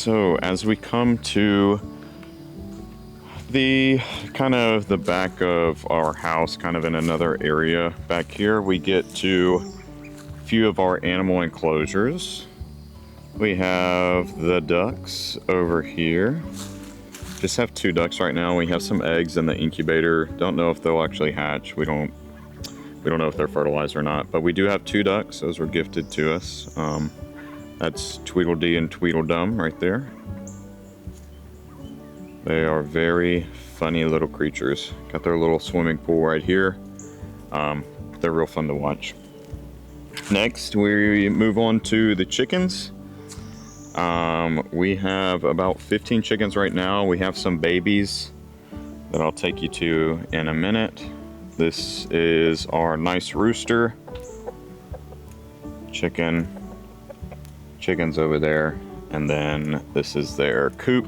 So as we come to the kind of the back of our house, kind of in another area back here, we get to a few of our animal enclosures. We have the ducks over here. Just have 2 ducks right now. We have some eggs in the incubator. Don't know if they'll actually hatch. We don't know if they're fertilized or not, but we do have 2 ducks. Those were gifted to us. That's Tweedledee and Tweedledum right there. They are very funny little creatures. Got their little swimming pool right here. They're real fun to watch. Next, we move on to the chickens. We have about 15 chickens right now. We have some babies that I'll take you to in a minute. This is our nice rooster. Chickens over there. And then this is their coop.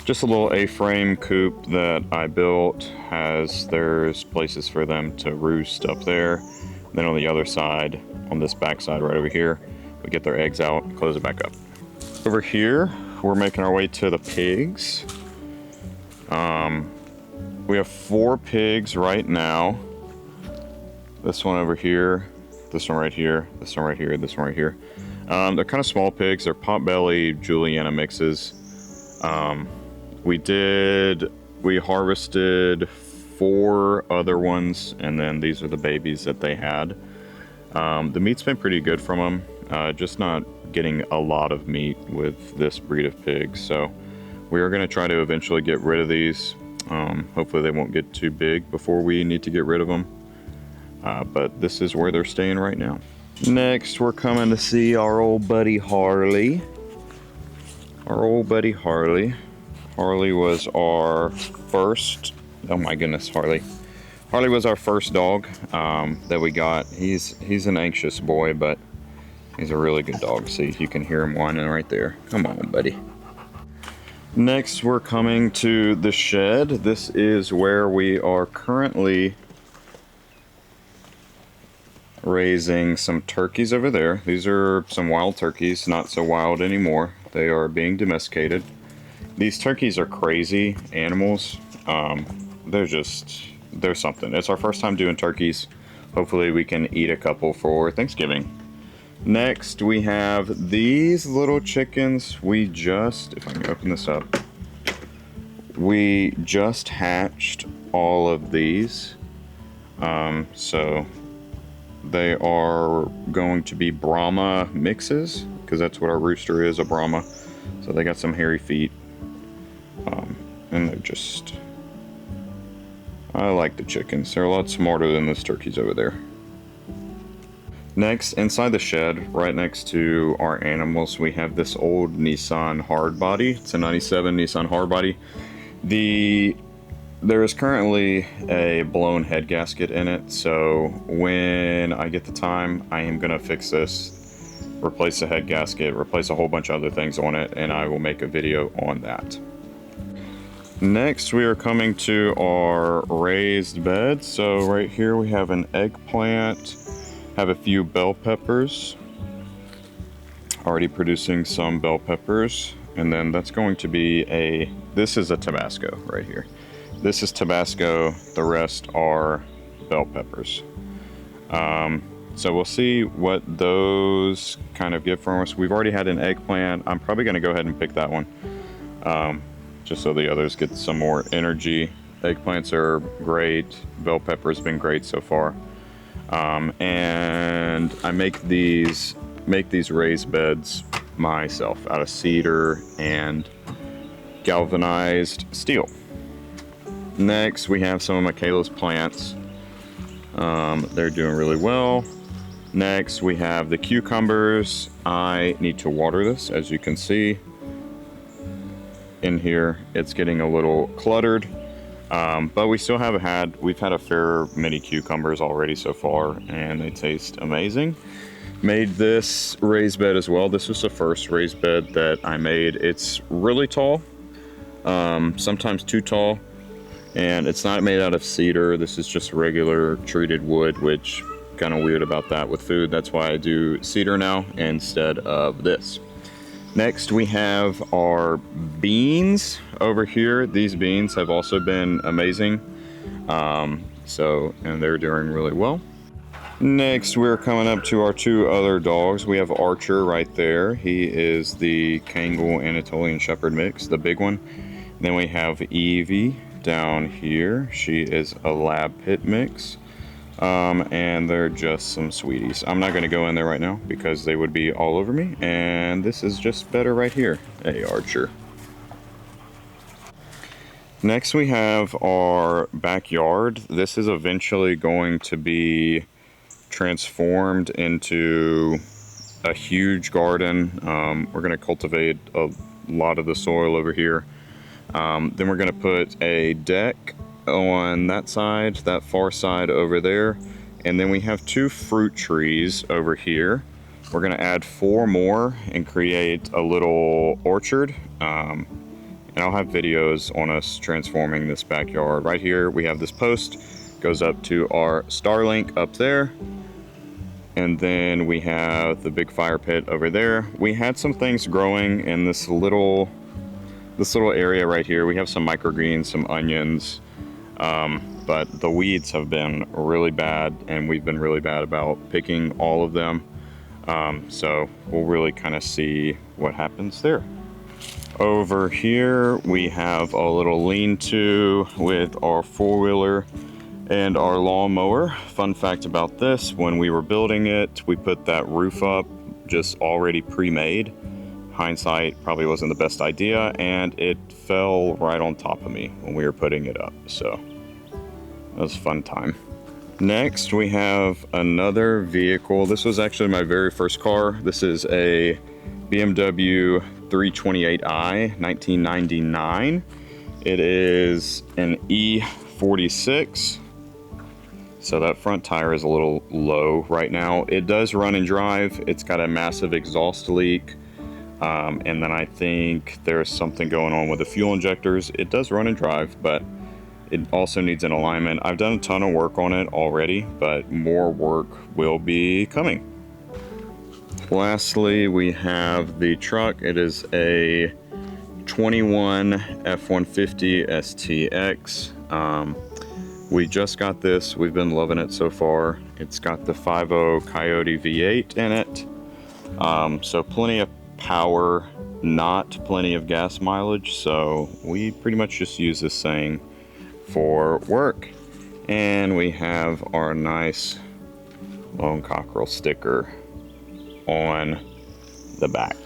Just a little A-frame coop that I built. There's places for them to roost up there. And then on the other side, on this back side right over here, we get their eggs out and close it back up. Over here, we're making our way to the pigs. We have 4 pigs right now. This one over here, this one right here, this one right here, this one right here. They're kind of small pigs. They're potbelly Juliana mixes. We harvested 4 other ones, and then these are the babies that they had. The meat's been pretty good from them, just not getting a lot of meat with this breed of pigs. So we are going to try to eventually get rid of these. Hopefully they won't get too big before we need to get rid of them. But this is where they're staying right now. Next, we're coming to see our old buddy Harley. Our old buddy Harley. Harley was our first, oh my goodness, Harley. Harley was our first dog that we got. He's an anxious boy, but he's a really good dog. See, you can hear him whining right there. Come on, buddy. Next, we're coming to the shed. This is where we are currently raising some turkeys over there. These are some wild turkeys, not so wild anymore. They are being domesticated. These turkeys are crazy animals. They're something. It's our first time doing turkeys. Hopefully we can eat a couple for Thanksgiving. Next, we have these little chickens. If I can open this up, we just hatched all of these. So they are going to be Brahma mixes, because that's what our rooster is, a Brahma. So they got some hairy feet. And they're just... I like the chickens. They're a lot smarter than those turkeys over there. Next, inside the shed, right next to our animals, we have this old Nissan hardbody. It's a 97 Nissan hardbody. There is currently a blown head gasket in it, so when I get the time, I am going to fix this, replace the head gasket, replace a whole bunch of other things on it, and I will make a video on that. Next, we are coming to our raised bed. So right here we have an eggplant, have a few bell peppers, already producing some bell peppers, and then that's going to be this is a Tabasco right here. This is Tabasco, the rest are bell peppers. So we'll see what those kind of give for us. We've already had an eggplant. I'm probably going to go ahead and pick that one, just so the others get some more energy. Eggplants are great. Bell pepper's been great so far. And I make these raised beds myself out of cedar and galvanized steel. Next, we have some of Michaela's plants. They're doing really well. Next, we have the cucumbers. I need to water this, as you can see. In here, it's getting a little cluttered. But we've had a fair many cucumbers already so far, and they taste amazing. Made this raised bed as well. This was the first raised bed that I made. It's really tall, sometimes too tall, and it's not made out of cedar. This is just regular treated wood, which kind of weird about that with food. That's why I do cedar now instead of this. Next, we have our beans over here. These beans have also been amazing. And they're doing really well. Next, we're coming up to our two other dogs. We have Archer right there. He is the Kangal Anatolian Shepherd mix, the big one. Then we have Evie down here. She is a Lab Pit mix. And they're just some sweeties. I'm not going to go in there right now because they would be all over me. And this is just better right here. Hey, Archer. Next, we have our backyard. This is eventually going to be transformed into a huge garden. We're going to cultivate a lot of the soil over here. Then we're going to put a deck on that side, that far side over there. And then we have 2 fruit trees over here. We're going to add 4 more and create a little orchard. And I'll have videos on us transforming this backyard. Right here we have this post, goes up to our Starlink up there. And then we have the big fire pit over there. We had some things growing in this little area right here. We have some microgreens, some onions, but the weeds have been really bad, and we've been really bad about picking all of them. So we'll really kind of see what happens there. Over here we have a little lean-to with our 4-wheeler and our lawnmower. Fun fact about this, when we were building it, we put that roof up just already pre-made. Hindsight, probably wasn't the best idea, and it fell right on top of me when we were putting it up, so that was a fun time. Next, we have another vehicle. This was actually my very first car. This is a BMW 328i, 1999. It is an E46. So that front tire is a little low right now. It does run and drive. It's got a massive exhaust leak. And then I think there's something going on with the fuel injectors. It does run and drive, but it also needs an alignment. I've done a ton of work on it already, but more work will be coming. Lastly, we have the truck. It is a 21 F-150 STX. We just got this. We've been loving it so far. It's got the 5.0 Coyote V8 in it. So plenty of power, not plenty of gas mileage. So we pretty much just use this thing for work. And we have our nice Lone Cockerel sticker on the back.